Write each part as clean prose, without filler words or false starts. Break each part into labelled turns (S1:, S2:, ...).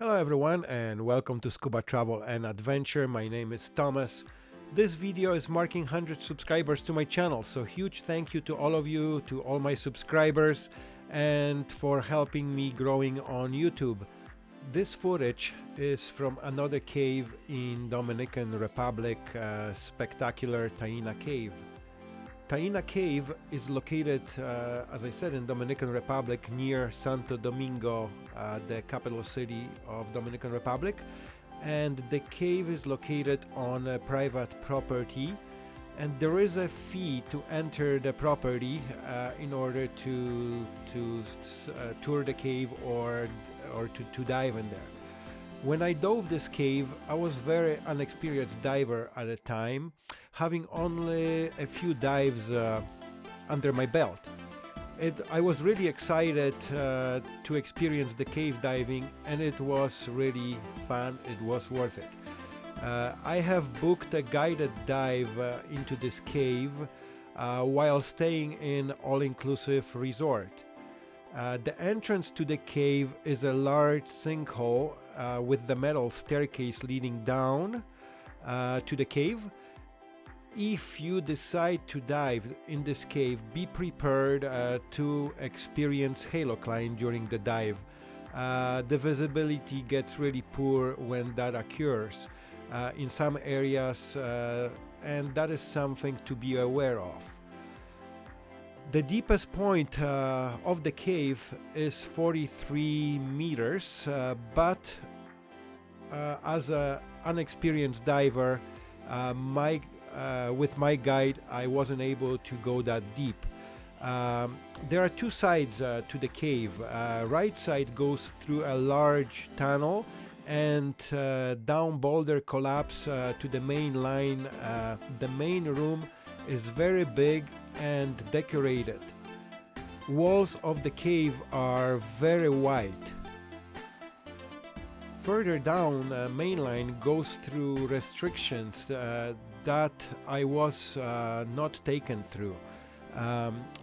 S1: Hello everyone and welcome to Scuba Travel and Adventure. My name is Thomas. This video is marking 100 subscribers to my channel, so huge thank you to all of you, to all my subscribers, and for helping me growing on YouTube. This footage is from another cave in Dominican Republic, spectacular Taina Cave. Taina Cave is located, as I said, in Dominican Republic near Santo Domingo, the capital city of Dominican Republic, and the cave is located on a private property, and there is a fee to enter the property in order to tour the cave or to dive in there. When I dove this cave, I was very unexperienced diver at the time, having only a few dives under my belt. I was really excited to experience the cave diving, and it was really fun. It was worth it. I have booked a guided dive into this cave while staying in all-inclusive resort. The entrance to the cave is a large sinkhole with the metal staircase leading down to the cave. If you decide to dive in this cave, be prepared to experience halocline during the dive. The visibility gets really poor when that occurs in some areas, and that is something to be aware of. The deepest point of the cave is 43 meters, but as an unexperienced diver, with my guide, I wasn't able to go that deep. There are two sides to the cave. Right side goes through a large tunnel and down boulder collapse to the main line. The main room is very big and decorated. Walls of the cave are very wide. Further down, main line goes through restrictions that I was not taken through.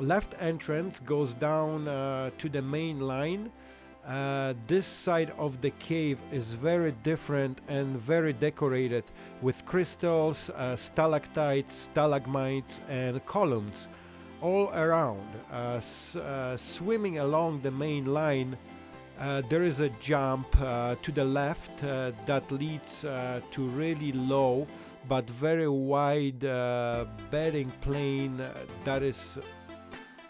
S1: Left entrance goes down to the main line. This side of the cave is very different and very decorated with crystals, stalactites, stalagmites and columns all around. Swimming along the main line, there is a jump to the left that leads to really low but very wide bedding plane that is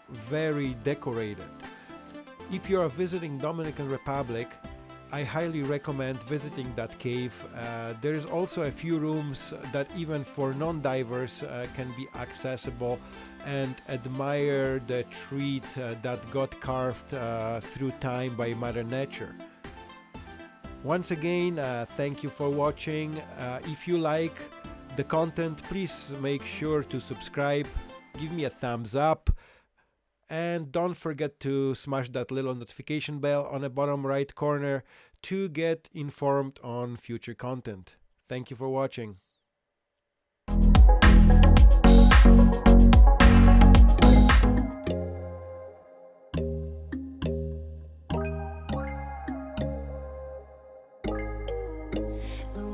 S1: very decorated. If you are visiting Dominican Republic, I highly recommend visiting that cave. There is also a few rooms that even for non-divers can be accessible and admire the treat that got carved through time by Mother Nature. Once again, thank you for watching. If you like the content, please make sure to subscribe, give me a thumbs up, and don't forget to smash that little notification bell on the bottom right corner to get informed on future content. Thank you for watching.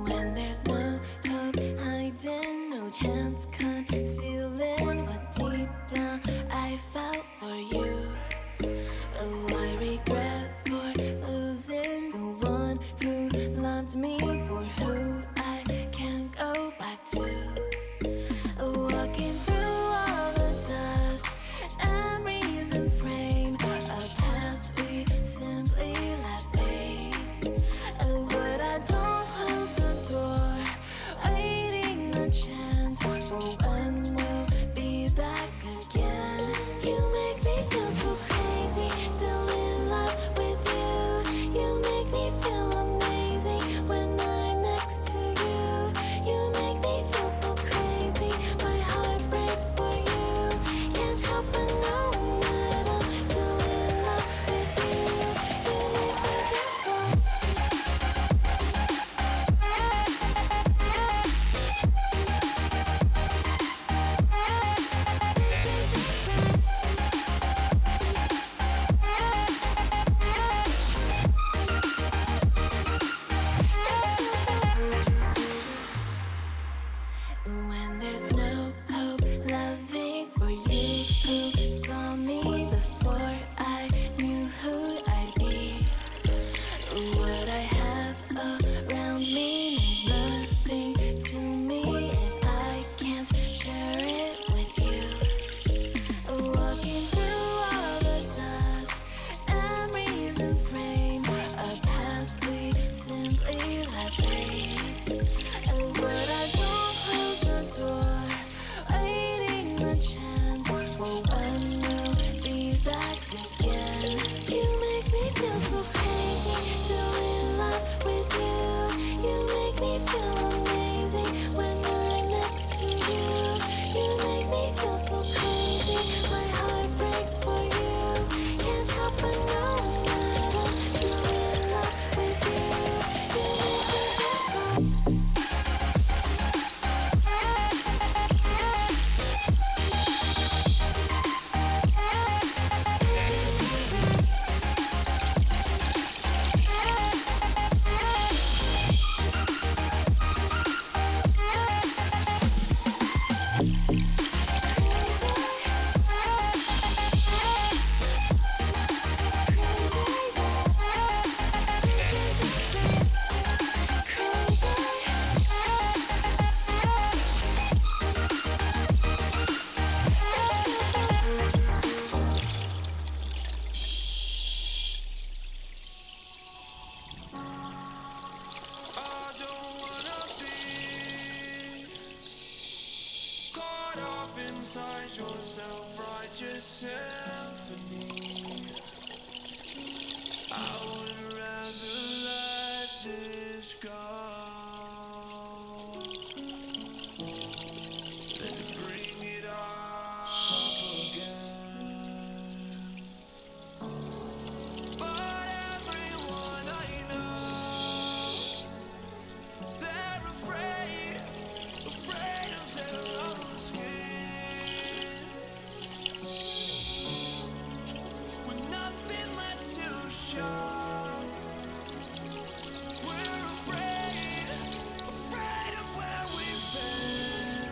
S2: When there's no hope hiding, no chance concealing what deep down I felt for you. Oh, I regret for losing the one who loved me, for who I can't go inside your self-righteous symphony. I would rather let this go than to bring it up again. But everyone I know, they're afraid of their own skin, with nothing left to show. We're afraid of where we've been.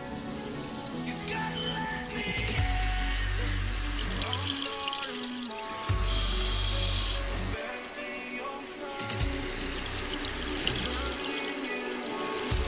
S2: You gotta let me in. I'm not a monster, barely your friend, drowning in water.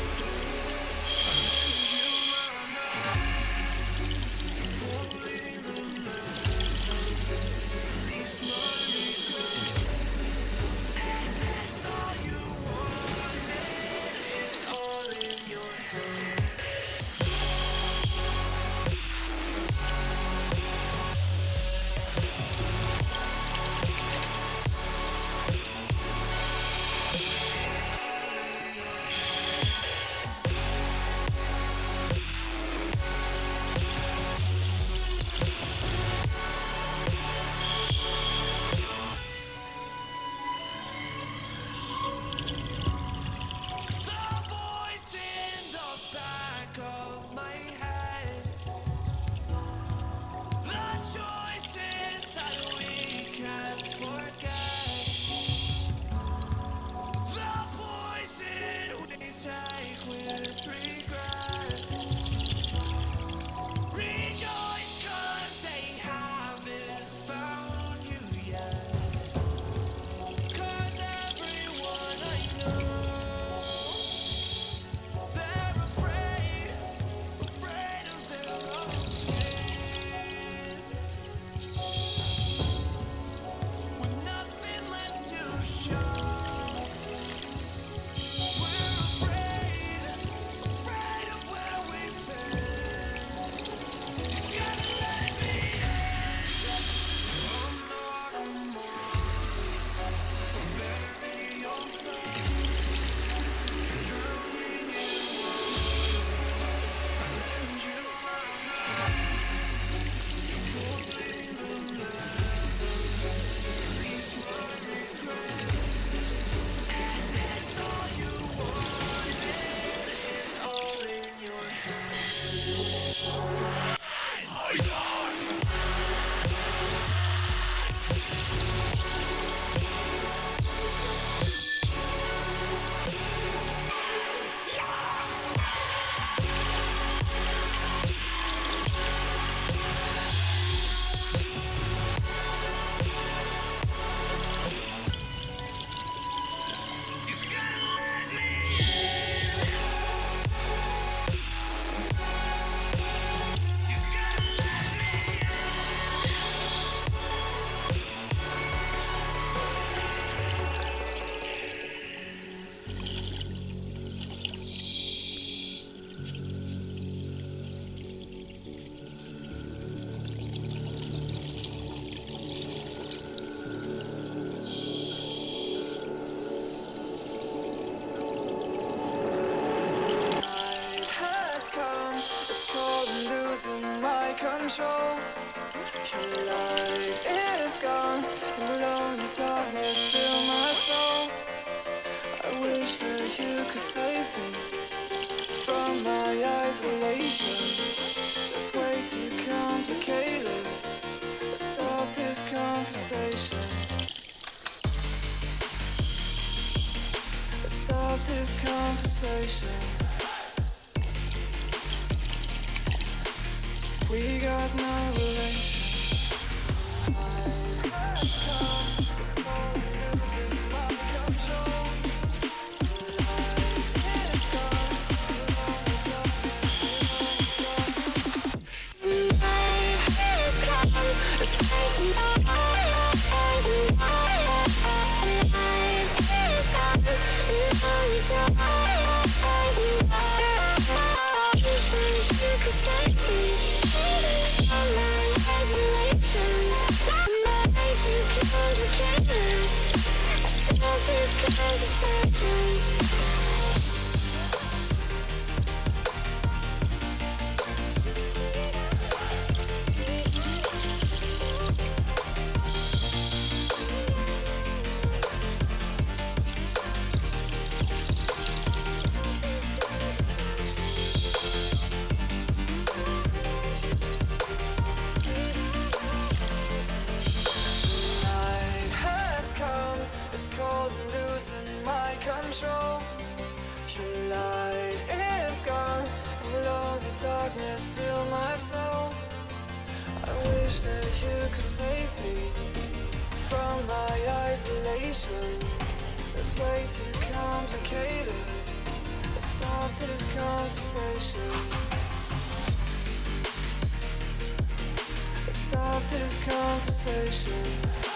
S2: Losing my control. Your light is gone, and lonely darkness fill my soul. I wish that you could save me from my isolation. It's way too complicated. Let's stop this conversation. Let's stop this conversation. We got no relation. Save me. conversations.
S3: Night has come, it's cold and losing my control. Your light is gone, and lonely darkness fill my soul. I wish that you could save me from my isolation. It's way too complicated. Let's stop this conversation. Let's stop this conversation.